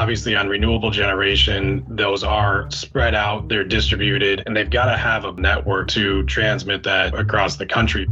Obviously, on renewable generation, those are spread out, they're distributed, and they've got to have a network to transmit that across the country.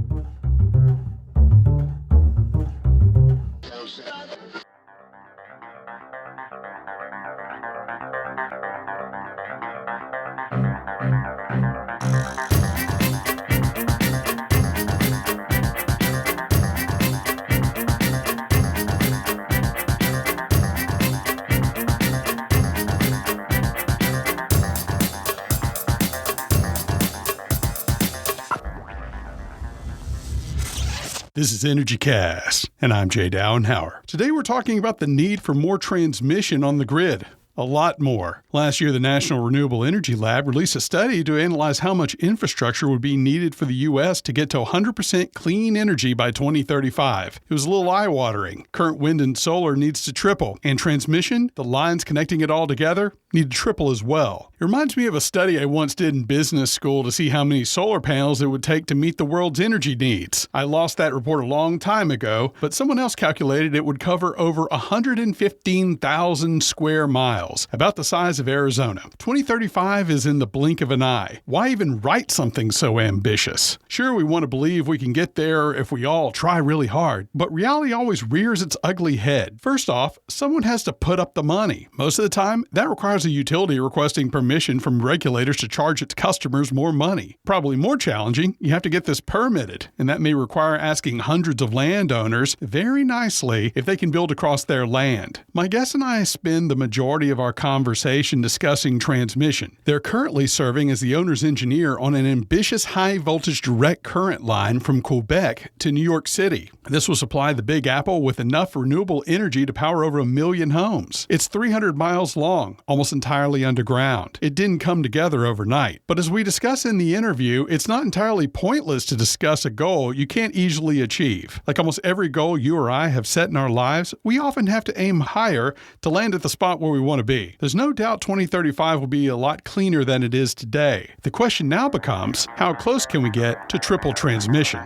This is EnergyCast, and I'm Jay Dowenhauer. Today we're talking about the need for more transmission on the grid. A lot more. Last year, the National Renewable Energy Lab released a study to analyze how much infrastructure would be needed for the U.S. to get to 100% clean energy by 2035. It was a little eye-watering. Current wind and solar needs to triple, and transmission, the lines connecting it all together, need to triple as well. It reminds me of a study I once did in business school to see how many solar panels it would take to meet the world's energy needs. I lost that report a long time ago, but someone else calculated it would cover over 115,000 square miles, about the size of Arizona. 2035 is in the blink of an eye. Why even write something so ambitious? Sure, we want to believe we can get there if we all try really hard, but reality always rears its ugly head. First off, someone has to put up the money. Most of the time, that requires a utility requesting permission from regulators to charge its customers more money. Probably more challenging, you have to get this permitted, and that may require asking hundreds of landowners very nicely if they can build across their land. My guest and I spend the majority of our conversation discussing transmission. They're currently serving as the owner's engineer on an ambitious high-voltage direct current line from Quebec to New York City. This will supply the Big Apple with enough renewable energy to power over 1 million homes. It's 300 miles long, almost entirely underground. It didn't come together overnight. But as we discuss in the interview, it's not entirely pointless to discuss a goal you can't easily achieve. Like almost every goal you or I have set in our lives, we often have to aim higher to land at the spot where we want to be. There's no doubt 2035 will be a lot cleaner than it is today. The question now becomes, how close can we get to triple transmission?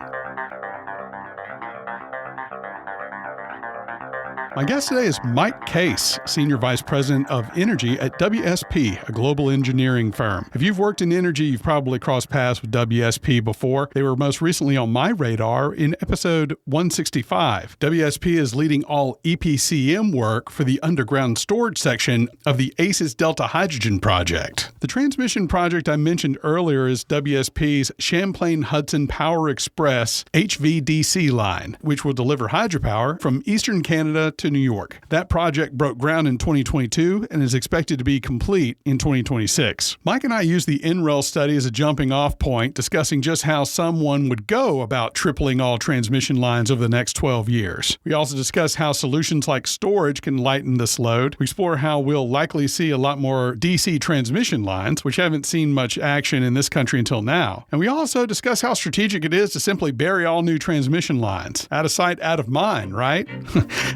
My guest today is Mike Case, Senior Vice President of Energy at WSP, a global engineering firm. If you've worked in energy, you've probably crossed paths with WSP before. They were most recently on my radar in episode 165. WSP is leading all EPCM work for the underground storage section of the ACES Delta Hydrogen Project. The transmission project I mentioned earlier is WSP's Champlain Hudson Power Express HVDC line, which will deliver hydropower from eastern Canada to New York. That project broke ground in 2022 and is expected to be complete in 2026. Mike and I used the NREL study as a jumping off point, discussing just how someone would go about tripling all transmission lines over the next 12 years. We also discuss how solutions like storage can lighten this load. We explore how we'll likely see a lot more DC transmission lines, which haven't seen much action in this country until now. And we also discuss how strategic it is to simply bury all new transmission lines. Out of sight, out of mind, right?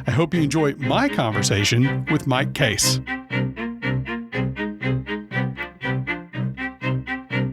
I hope you enjoy my conversation with Mike Case.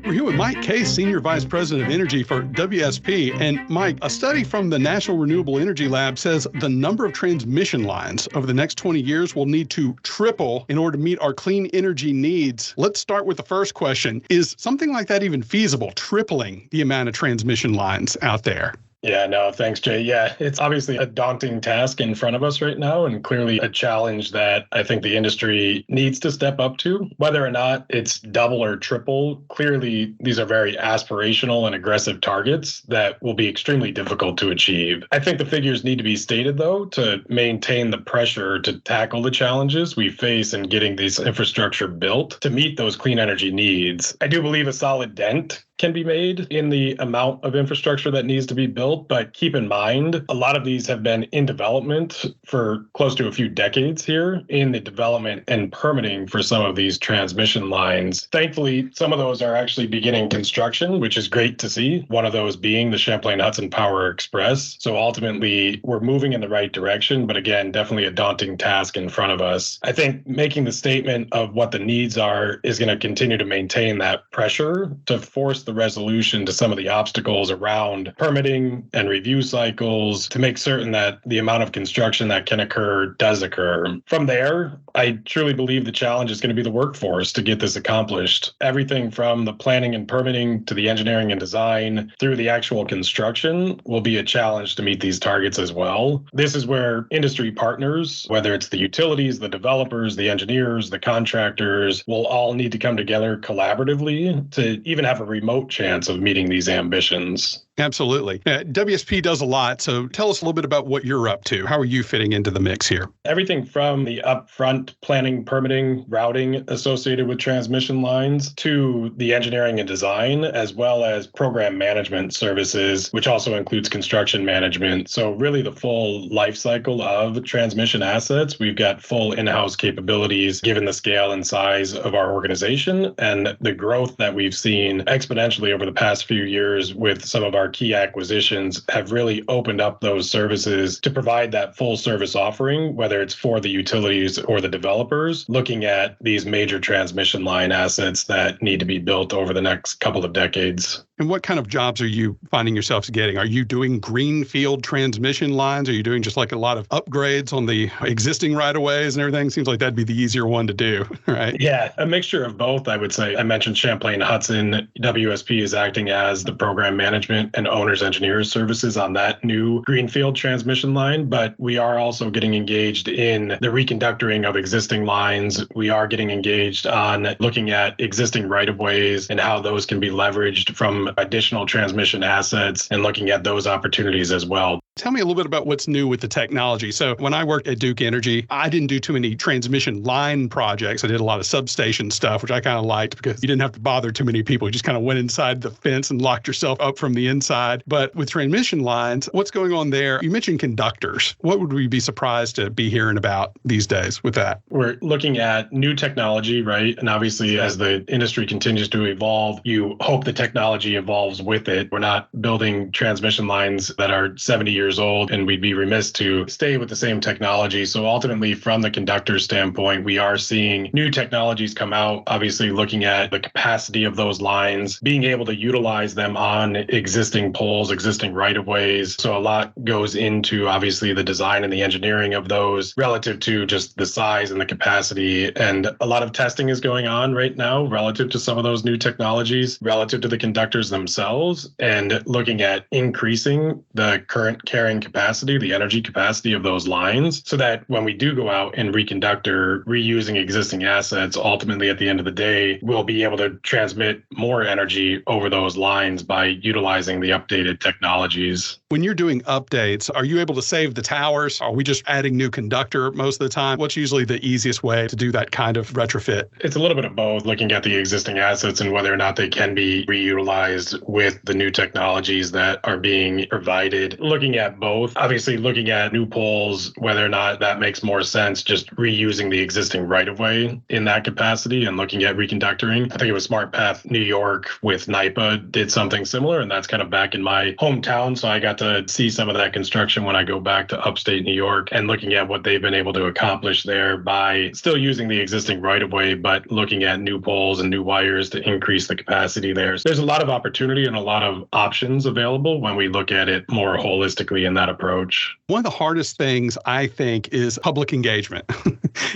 We're here with Mike Case, Senior Vice President of Energy for WSP. And Mike, a study from the National Renewable Energy Lab says the number of transmission lines over the next 20 years will need to triple in order to meet our clean energy needs. Let's start with the first question. Is something like that even feasible, tripling the amount of transmission lines out there? Yeah, no, thanks, Jay. Yeah, it's obviously a daunting task in front of us right now, and clearly a challenge that I think the industry needs to step up to. Whether or not it's double or triple, clearly these are very aspirational and aggressive targets that will be extremely difficult to achieve. I think the figures need to be stated, though, to maintain the pressure to tackle the challenges we face in getting this infrastructure built to meet those clean energy needs. I do believe a solid dent can be made in the amount of infrastructure that needs to be built, but keep in mind, a lot of these have been in development for close to a few decades here in the development and permitting for some of these transmission lines. Thankfully, some of those are actually beginning construction, which is great to see. One of those being the Champlain Hudson Power Express. So ultimately, we're moving in the right direction, but again, definitely a daunting task in front of us. I think making the statement of what the needs are is going to continue to maintain that pressure to force force the resolution to some of the obstacles around permitting and review cycles to make certain that the amount of construction that can occur does occur. From there, I truly believe the challenge is going to be the workforce to get this accomplished. Everything from the planning and permitting to the engineering and design through the actual construction will be a challenge to meet these targets as well. This is where industry partners, whether it's the utilities, the developers, the engineers, the contractors, will all need to come together collaboratively to even have a remote chance of meeting these ambitions. Absolutely. WSP does a lot. So tell us a little bit about what you're up to. How are you fitting into the mix here? Everything from the upfront planning, permitting, routing associated with transmission lines to the engineering and design, as well as program management services, which also includes construction management. So really the full life cycle of transmission assets. We've got full in-house capabilities given the scale and size of our organization and the growth that we've seen exponentially over the past few years with some of our key acquisitions have really opened up those services to provide that full service offering, whether it's for the utilities or the developers, looking at these major transmission line assets that need to be built over the next couple of decades. And what kind of jobs are you finding yourselves getting? Are you doing greenfield transmission lines? Are you doing just like a lot of upgrades on the existing right-of-ways and everything? Seems like that'd be the easier one to do, right? Yeah, a mixture of both, I would say. I mentioned Champlain Hudson. WSP is acting as the program management and owner's engineers services on that new greenfield transmission line, but we are also getting engaged in the reconductoring of existing lines. We are getting engaged on looking at existing right-of-ways and how those can be leveraged from additional transmission assets and looking at those opportunities as well. Tell me a little bit about what's new with the technology. So when I worked at Duke Energy, I didn't do too many transmission line projects. I did a lot of substation stuff, which I kind of liked because you didn't have to bother too many people. You just kind of went inside the fence and locked yourself up from the inside. But with transmission lines, what's going on there? You mentioned conductors. What would we be surprised to be hearing about these days with that? We're looking at new technology, right? And obviously, as the industry continues to evolve, you hope the technology evolves with it. We're not building transmission lines that are 70 years old, and we'd be remiss to stay with the same technology. So ultimately, from the conductor standpoint, we are seeing new technologies come out, obviously looking at the capacity of those lines, being able to utilize them on existing poles, existing right-of-ways. So a lot goes into, obviously, the design and the engineering of those relative to just the size and the capacity. And a lot of testing is going on right now relative to some of those new technologies, relative to the conductors themselves, and looking at increasing the current carrying capacity, the energy capacity of those lines, so that when we do go out and reconductor, reusing existing assets, ultimately at the end of the day, we'll be able to transmit more energy over those lines by utilizing the updated technologies. When you're doing updates, are you able to save the towers? Are we just adding new conductor most of the time? What's usually the easiest way to do that kind of retrofit? It's a little bit of both, looking at the existing assets and whether or not they can be reutilized with the new technologies that are being provided. Looking at both, obviously looking at new poles, whether or not that makes more sense, just reusing the existing right-of-way in that capacity and looking at reconductoring. I think it was Smart Path New York with NYPA did something similar, and that's kind of back in my hometown. So I got to see some of that construction when I go back to upstate New York and looking at what they've been able to accomplish there by still using the existing right-of-way, but looking at new poles and new wires to increase the capacity there. So there's a lot of opportunity and a lot of options available when we look at it more holistically in that approach. One of the hardest things, I think, is public engagement.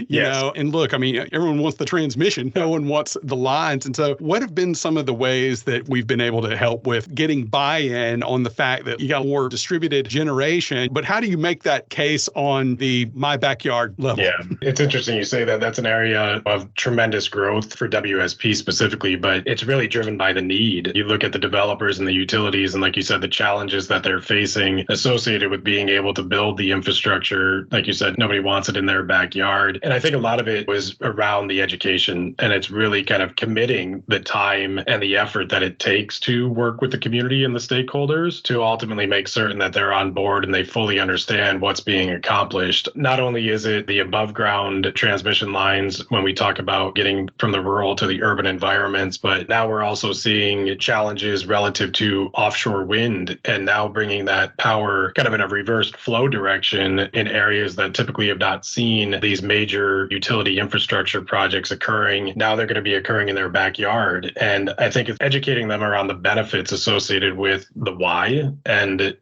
you know, and look, I mean, everyone wants the transmission. No one wants the lines. And so what have been some of the ways that we've been able to help with getting buy-in on the fact that you got more distributed generation, but how do you make that case on the my backyard level? Yeah, it's interesting you say that. That's an area of tremendous growth for WSP specifically, but it's really driven by the need. You look at the developers and the utilities, and like you said, the challenges that they're facing associated with being able to build the infrastructure. Like you said, nobody wants it in their backyard. And I think a lot of it was around the education, and it's really kind of committing the time and the effort that it takes to work with the community and the stakeholders to ultimately make certain that they're on board and they fully understand what's being accomplished. Not only is it the above ground transmission lines when we talk about getting from the rural to the urban environments, but now we're also seeing challenges relative to offshore wind and now bringing that power more kind of in a reversed flow direction in areas that typically have not seen these major utility infrastructure projects occurring. Now they're going to be occurring in their backyard. And I think it's educating them around the benefits associated with the why. And,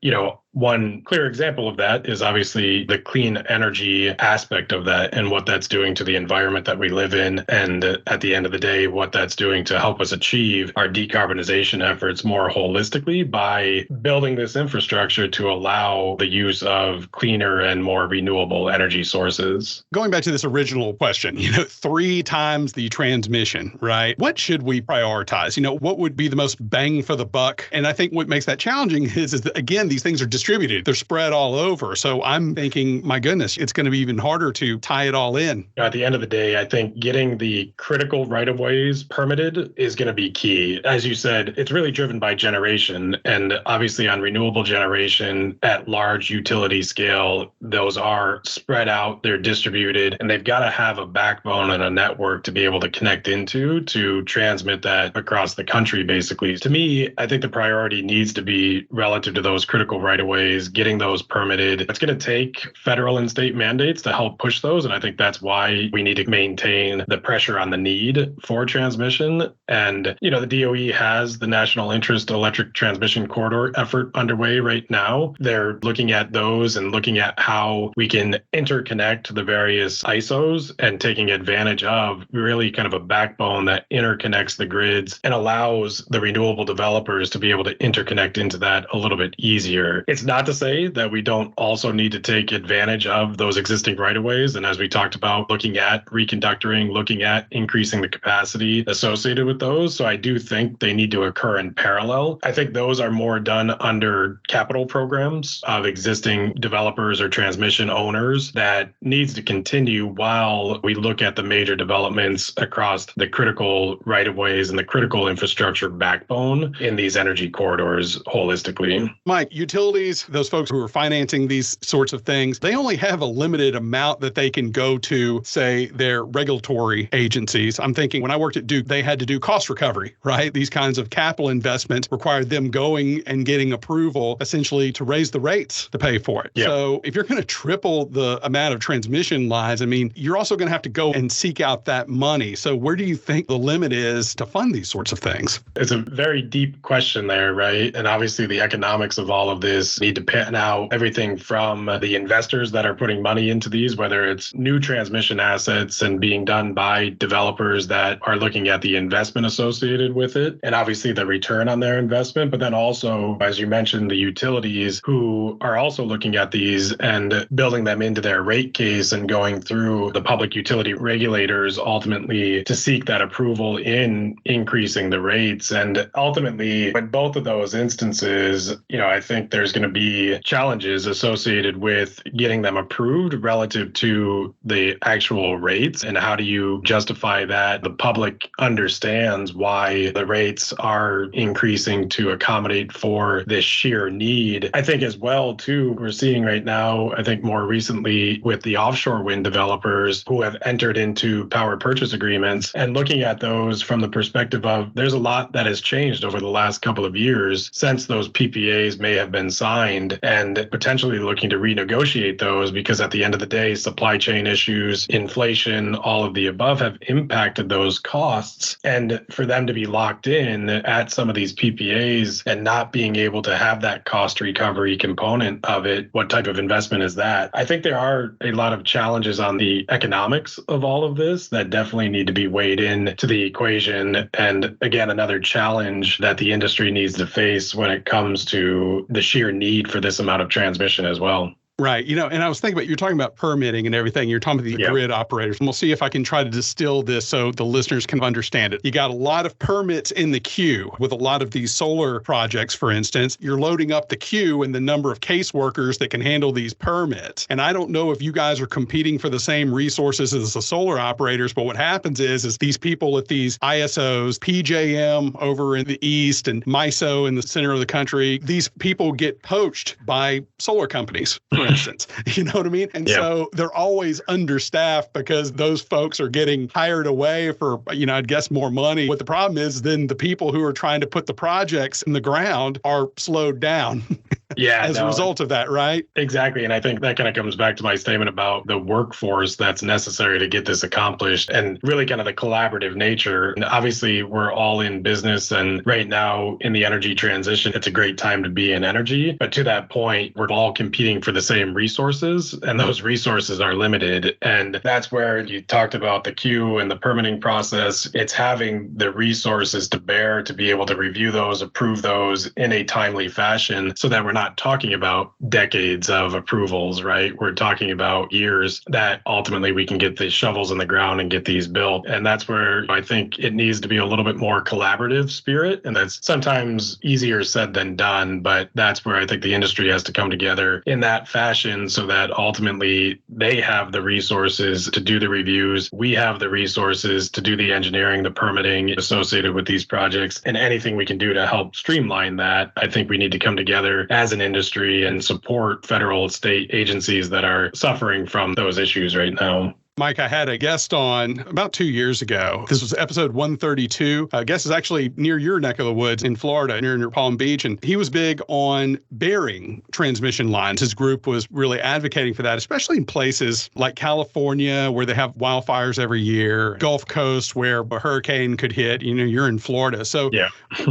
one clear example of that is obviously the clean energy aspect of that and what that's doing to the environment that we live in. And at the end of the day, what that's doing to help us achieve our decarbonization efforts more holistically by building this infrastructure to allow the use of cleaner and more renewable energy sources. Going back to this original question, 3 times the transmission, right? What should we prioritize? What would be the most bang for the buck? And I think what makes that challenging is that, again, these things are distributed. They're spread all over. So I'm thinking, my goodness, it's going to be even harder to tie it all in. At the end of the day, I think getting the critical right-of-ways permitted is going to be key. As you said, it's really driven by generation. And obviously on renewable generation at large utility scale, those are spread out, they're distributed, and they've got to have a backbone and a network to be able to connect into to transmit that across the country, basically. To me, I think the priority needs to be relative to those critical right-of-ways, getting those permitted. It's going to take federal and state mandates to help push those. And I think that's why we need to maintain the pressure on the need for transmission. And, the DOE has the National Interest Electric Transmission Corridor effort underway right now. They're looking at those and looking at how we can interconnect the various ISOs and taking advantage of really kind of a backbone that interconnects the grids and allows the renewable developers to be able to interconnect into that a little bit easier. It's not to say that we don't also need to take advantage of those existing right-of-ways. And as we talked about, looking at reconductoring, looking at increasing the capacity associated with those. So I do think they need to occur in parallel. I think those are more done under capital programs of existing developers or transmission owners that needs to continue while we look at the major developments across the critical right-of-ways and the critical infrastructure backbone in these energy corridors holistically. Mike, utilities, those folks who are financing these sorts of things, they only have a limited amount that they can go to, say, their regulatory agencies. I'm thinking when I worked at Duke, they had to do cost recovery, right? These kinds of capital investments required them going and getting approval essentially to raise the rates to pay for it. Yep. So if you're going to triple the amount of transmission lines, you're also going to have to go and seek out that money. So where do you think the limit is to fund these sorts of things? It's a very deep question there, right? And obviously the economics of all of this need to pan out. Everything from the investors that are putting money into these, whether it's new transmission assets and being done by developers that are looking at the investment associated with it, and obviously the return on their investment, but then also, as you mentioned, the utilities who are also looking at these and building them into their rate case and going through the public utility regulators ultimately to seek that approval in increasing the rates. And ultimately, in both of those instances, I think there's going to be challenges associated with getting them approved relative to the actual rates. And how do you justify that the public understands why the rates are increasing to accommodate for this sheer need? I think as well, too, we're seeing right now, I think more recently with the offshore wind developers who have entered into power purchase agreements and looking at those from the perspective of there's a lot that has changed over the last couple of years since those PPAs may have been signed, and potentially looking to renegotiate those because at the end of the day, supply chain issues, inflation, all of the above have impacted those costs. And for them to be locked in at some of these PPAs and not being able to have that cost recovery component of it, what type of investment is that? I think there are a lot of challenges on the economics of all of this that definitely need to be weighed in to the equation. And again, another challenge that the industry needs to face when it comes to the sheer need for this amount of transmission as well. Right. And I was thinking about, you're talking about permitting and everything. You're talking about the grid operators. And we'll see if I can try to distill this so the listeners can understand it. You got a lot of permits in the queue with a lot of these solar projects, for instance. You're loading up the queue and the number of caseworkers that can handle these permits. And I don't know if you guys are competing for the same resources as the solar operators, but what happens is these people at these ISOs, PJM over in the east and MISO in the center of the country, these people get poached by solar companies. for instance. You know what I mean? And so they're always understaffed because those folks are getting hired away for, I'd guess more money. What the problem is then the people who are trying to put the projects in the ground are slowed down. As a result of that, right? Exactly. And I think that kind of comes back to my statement about the workforce that's necessary to get this accomplished and really kind of the collaborative nature. And obviously, we're all in business. And right now in the energy transition, it's a great time to be in energy. But to that point, we're all competing for the same resources, and those resources are limited. And that's where you talked about the queue and the permitting process. It's having the resources to bear to be able to review those, approve those in a timely fashion so that we're not talking about decades of approvals, right? We're talking about years that ultimately we can get the shovels in the ground and get these built. And that's where I think it needs to be a little bit more collaborative spirit. And that's sometimes easier said than done, but that's where I think the industry has to come together in that fashion so that ultimately they have the resources to do the reviews. We have the resources to do the engineering, the permitting associated with these projects, and anything we can do to help streamline that. I think we need to come together as an industry and support federal, state agencies that are suffering from those issues right now. Mike, I had a guest on about 2 years ago. This was episode 132. Guest is actually near your neck of the woods in Florida, near Palm Beach. And he was big on burying transmission lines. His group was really advocating for that, especially in places like California, where they have wildfires every year, Gulf Coast, where a hurricane could hit. You're in Florida. So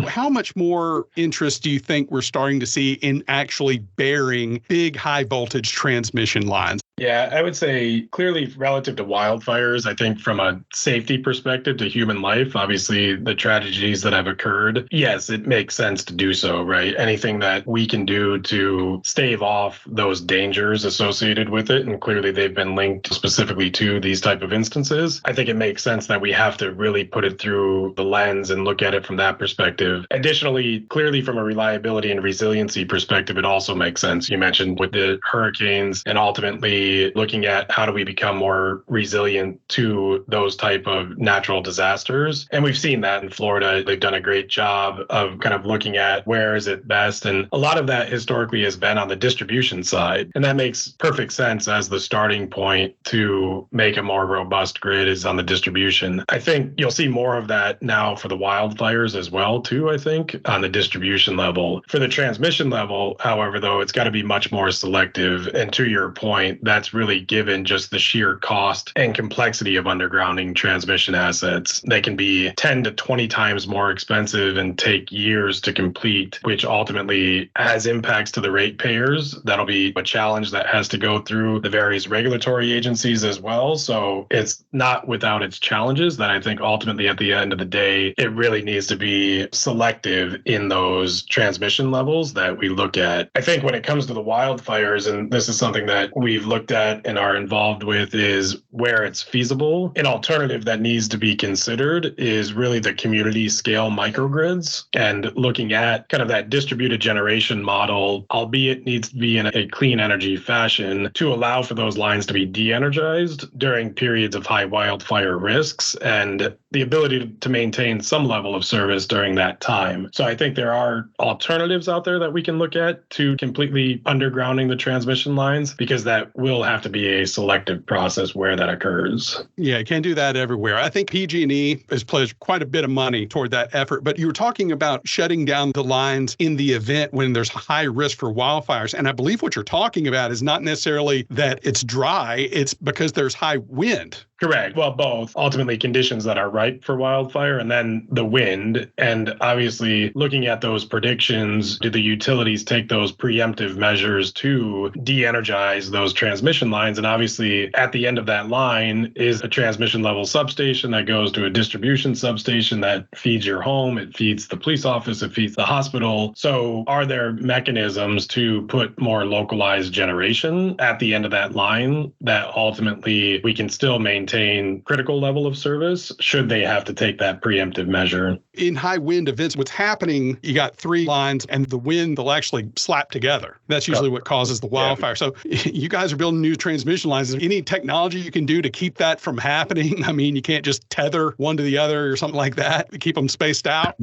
how much more interest do you think we're starting to see in actually burying big high voltage transmission lines? Yeah, I would say clearly relative to wildfires, I think from a safety perspective to human life, obviously the tragedies that have occurred, yes, it makes sense to do so, right? Anything that we can do to stave off those dangers associated with it, and clearly they've been linked specifically to these type of instances, I think it makes sense that we have to really put it through the lens and look at it from that perspective. Additionally, clearly from a reliability and resiliency perspective, it also makes sense. You mentioned with the hurricanes and ultimately looking at how do we become more resilient to those type of natural disasters. And we've seen that in Florida. They've done a great job of kind of looking at where is it best. And a lot of that historically has been on the distribution side. And that makes perfect sense as the starting point to make a more robust grid is on the distribution. I think you'll see more of that now for the wildfires as well, too, I think, on the distribution level. For the transmission level, however, though, it's got to be much more selective. And to your point, that's really given just the sheer cost and complexity of undergrounding transmission assets. They can be 10 to 20 times more expensive and take years to complete, which ultimately has impacts to the ratepayers. That'll be a challenge that has to go through the various regulatory agencies as well. So it's not without its challenges that I think ultimately at the end of the day, it really needs to be selective in those transmission levels that we look at. I think when it comes to the wildfires, and this is something that we've looked at and are involved with, is where it's feasible. An alternative that needs to be considered is really the community scale microgrids and looking at kind of that distributed generation model, albeit needs to be in a clean energy fashion to allow for those lines to be de-energized during periods of high wildfire risks and the ability to maintain some level of service during that time. So I think there are alternatives out there that we can look at to completely undergrounding the transmission lines, because that will have to be a selective process where that occurs. Yeah, you can't do that everywhere. I think PG&E has pledged quite a bit of money toward that effort, but you were talking about shutting down the lines in the event when there's high risk for wildfires. And I believe what you're talking about is not necessarily that it's dry, it's because there's high wind. Correct. Well, both. Ultimately, conditions that are ripe for wildfire and then the wind. And obviously, looking at those predictions, do the utilities take those preemptive measures to de-energize those transmission lines? And obviously, at the end of that line is a transmission level substation that goes to a distribution substation that feeds your home, it feeds the police office, it feeds the hospital. So are there mechanisms to put more localized generation at the end of that line that ultimately we can still maintain maintain critical level of service should they have to take that preemptive measure. In high wind events, what's happening, you got 3 lines and the wind, they'll actually slap together. That's usually what causes the wildfire. Yeah. So you guys are building new transmission lines. Is there any technology you can do to keep that from happening? I mean, you can't just tether one to the other or something like that to keep them spaced out?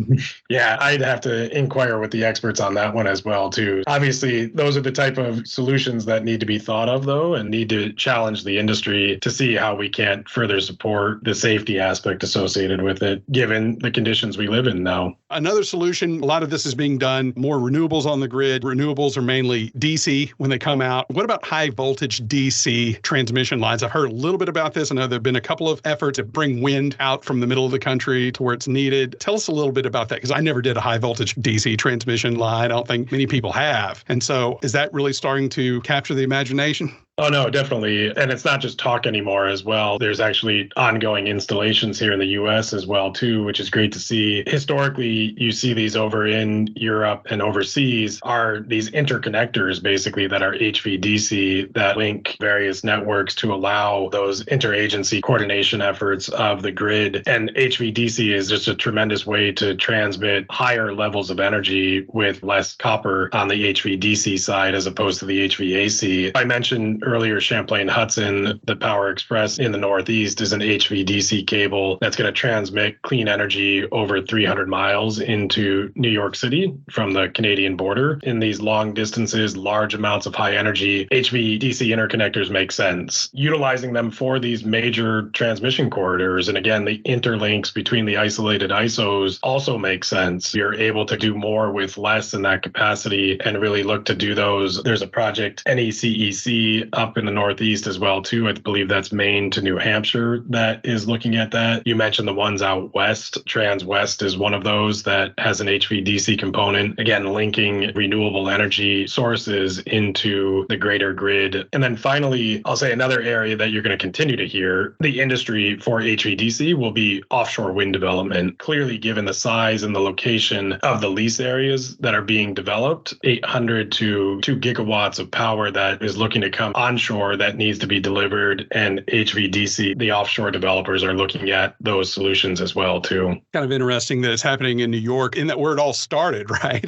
Yeah, I'd have to inquire with the experts on that one as well, too. Obviously, those are the type of solutions that need to be thought of, though, and need to challenge the industry to see how we can further support the safety aspect associated with it, given the conditions we live in now. Another solution, a lot of this is being done, more renewables on the grid. Renewables are mainly DC when they come out. What about high voltage DC transmission lines? I've heard a little bit about this. I know there have been a couple of efforts to bring wind out from the middle of the country to where it's needed. Tell us a little bit about that, because I never did a high voltage DC transmission line. I don't think many people have. And so is that really starting to capture the imagination? Oh, no, definitely. And it's not just talk anymore as well. There's actually ongoing installations here in the US as well, too, which is great to see. Historically, you see these over in Europe and overseas are these interconnectors, basically, that are HVDC that link various networks to allow those interagency coordination efforts of the grid. And HVDC is just a tremendous way to transmit higher levels of energy with less copper on the HVDC side as opposed to the HVAC. I mentioned earlier Champlain Hudson, the Power Express in the Northeast is an HVDC cable that's going to transmit clean energy over 300 miles into New York City from the Canadian border. In these long distances, large amounts of high energy, HVDC interconnectors make sense. Utilizing them for these major transmission corridors, and again, the interlinks between the isolated ISOs also make sense. You're able to do more with less in that capacity and really look to do those. There's a project, NECEC, up in the Northeast as well, too. I believe that's Maine to New Hampshire that is looking at that. You mentioned the ones out west. Transwest is one of those that has an HVDC component, again, linking renewable energy sources into the greater grid. And then finally, I'll say another area that you're going to continue to hear the industry for HVDC will be offshore wind development. Clearly, given the size and the location of the lease areas that are being developed, 800 to 2 gigawatts of power that is looking to come onshore that needs to be delivered, and HVDC, the offshore developers are looking at those solutions as well, too. Kind of interesting that it's happening in New York, in that where it all started, right?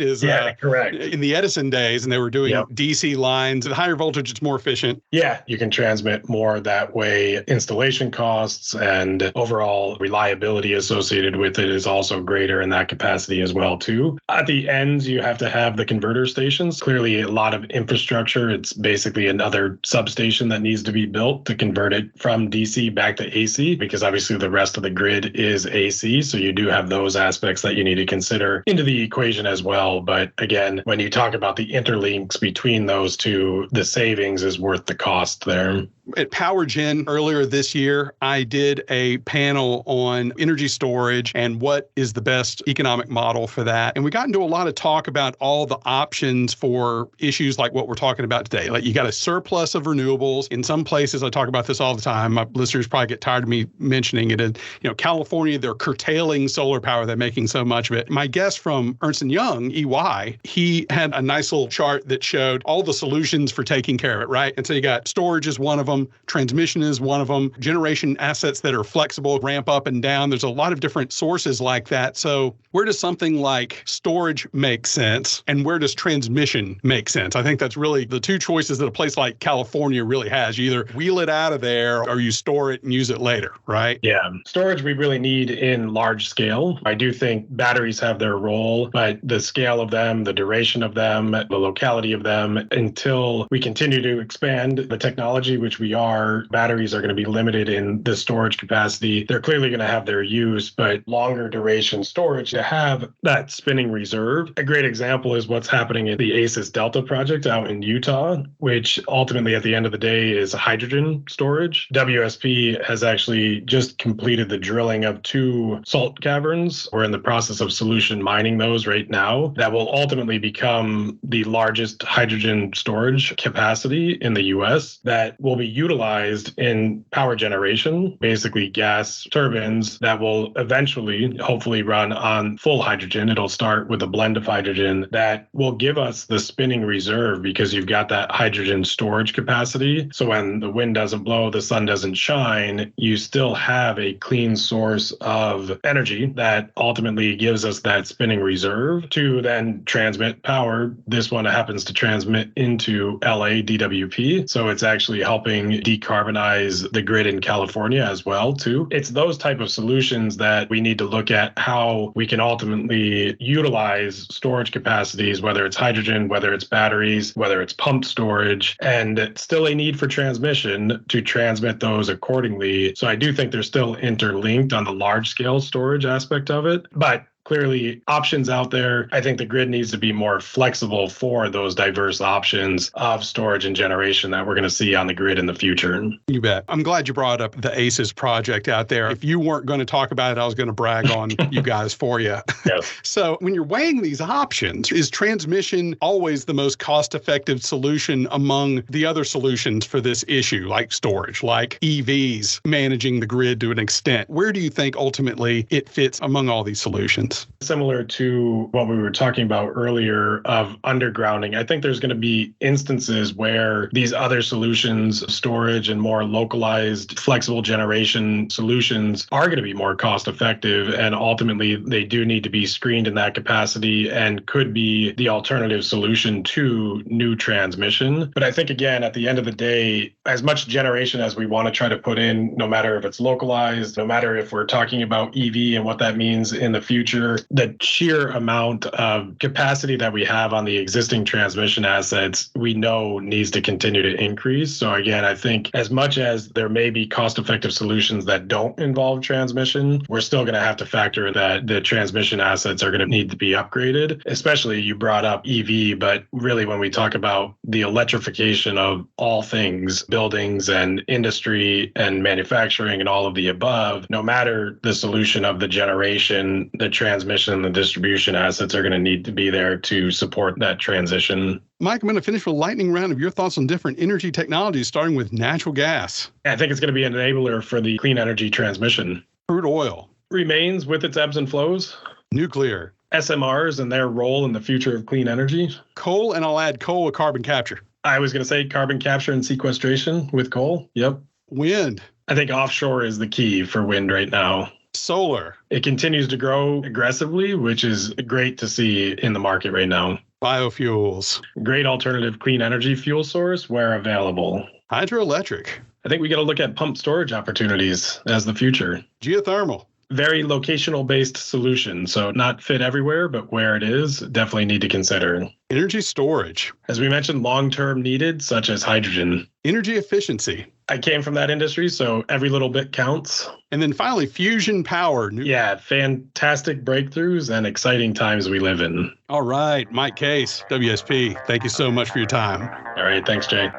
Correct. In the Edison days, and they were doing DC lines. At higher voltage, it's more efficient. Yeah, you can transmit more that way. Installation costs and overall reliability associated with it is also greater in that capacity as well, too. At the ends, you have to have the converter stations. Clearly, a lot of infrastructure. It's basically another substation that needs to be built to convert it from DC back to AC, because obviously the rest of the grid is AC. So you do have those aspects that you need to consider into the equation as well. But again, when you talk about the interlinks between those two, the savings is worth the cost there. At PowerGen earlier this year, I did a panel on energy storage and what is the best economic model for that. And we got into a lot of talk about all the options for issues like what we're talking about today. Like you got a surplus of renewables. In some places, I talk about this all the time. My listeners probably get tired of me mentioning it. And, California, they're curtailing solar power. They're making so much of it. My guest from Ernst & Young, EY, he had a nice little chart that showed all the solutions for taking care of it, right? And so you got storage is one of them. Transmission is one of them. Generation assets that are flexible, ramp up and down. There's a lot of different sources like that. So where does something like storage make sense? And where does transmission make sense? I think that's really the two choices that a place like California really has. You either wheel it out of there or you store it and use it later, right? Yeah. Storage we really need in large scale. I do think batteries have their role, but the scale of them, the duration of them, the locality of them, until we continue to expand the technology, which we are, batteries are going to be limited in the storage capacity. They're clearly going to have their use, but longer duration storage to have that spinning reserve. A great example is what's happening at the ACES Delta project out in Utah, which ultimately at the end of the day is hydrogen storage. WSP has actually just completed the drilling of 2 salt caverns. We're in the process of solution mining those right now. That will ultimately become the largest hydrogen storage capacity in the US that will be utilized in power generation, basically gas turbines that will eventually, hopefully, run on full hydrogen. It'll start with a blend of hydrogen that will give us the spinning reserve because you've got that hydrogen storage capacity. So when the wind doesn't blow, the sun doesn't shine, you still have a clean source of energy that ultimately gives us that spinning reserve to then transmit power. This one happens to transmit into LA DWP. So it's actually helping decarbonize the grid in California as well, too. It's those type of solutions that we need to look at how we can ultimately utilize storage capacities, whether it's hydrogen, whether it's batteries, whether it's pumped storage, and still a need for transmission to transmit those accordingly. So I do think they're still interlinked on the large scale storage aspect of it. But clearly, options out there. I think the grid needs to be more flexible for those diverse options of storage and generation that we're going to see on the grid in the future. You bet. I'm glad you brought up the ACES project out there. If you weren't going to talk about it, I was going to brag on you guys for you. Yes. So when you're weighing these options, is transmission always the most cost-effective solution among the other solutions for this issue, like storage, like EVs, managing the grid to an extent? Where do you think ultimately it fits among all these solutions? Similar to what we were talking about earlier of undergrounding, I think there's going to be instances where these other solutions, storage and more localized, flexible generation solutions are going to be more cost effective. And ultimately, they do need to be screened in that capacity and could be the alternative solution to new transmission. But I think, again, at the end of the day, as much generation as we want to try to put in, no matter if it's localized, no matter if we're talking about EV and what that means in the future, the sheer amount of capacity that we have on the existing transmission assets, we know needs to continue to increase. So again, I think as much as there may be cost-effective solutions that don't involve transmission, we're still going to have to factor that the transmission assets are going to need to be upgraded. Especially, you brought up EV, but really when we talk about the electrification of all things, buildings and industry and manufacturing and all of the above, no matter the solution of the generation, the transmission and the distribution assets are going to need to be there to support that transition. Mike, I'm going to finish with a lightning round of your thoughts on different energy technologies, starting with natural gas. I think it's going to be an enabler for the clean energy transmission. Crude oil. Remains with its ebbs and flows. Nuclear. SMRs and their role in the future of clean energy. Coal, and I'll add coal with carbon capture. I was going to say carbon capture and sequestration with coal. Yep. Wind. I think offshore is the key for wind right now. Solar. It continues to grow aggressively, which is great to see in the market right now. Biofuels. Great alternative clean energy fuel source where available. Hydroelectric. I think we got to look at pumped storage opportunities as the future. Geothermal. Very locational based solution. So not fit everywhere, but where it is, definitely need to consider. Energy storage. As we mentioned, long-term needed, such as hydrogen. Energy efficiency. I came from that industry, so every little bit counts. And then finally, fusion power. Yeah, fantastic breakthroughs and exciting times we live in. All right, Mike Case, WSP, thank you so much for your time. All right, thanks, Jay.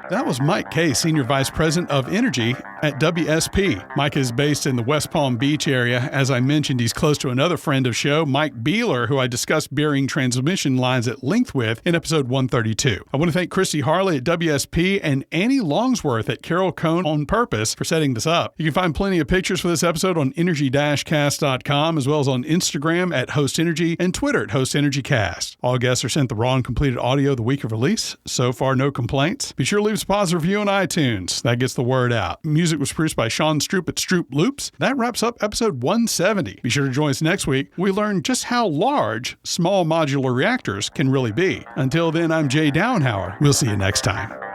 That was Mike Case, Senior Vice President of Energy at WSP. Mike is based in the West Palm Beach area. As I mentioned, he's close to another friend of show, Mike Beeler, who I discussed burying transmission lines at length with in episode 132. I want to thank Christy Harley at WSP and Annie Longsworth at Carroll Cone on Purpose for setting this up. You can find plenty of pictures for this episode on energy-cast.com, as well as on Instagram at Host Energy and Twitter at Host Energy Cast. All guests are sent the raw and completed audio the week of release. So far, no complaints. Be sure to leave us a positive review on iTunes. That gets the word out. Music was produced by Sean Stroop at Stroop Loops. That wraps up episode 170. Be sure to join us next week. We learn just how large small modular reactors can really be. Until then, I'm Jay Downhauer. We'll see you next time.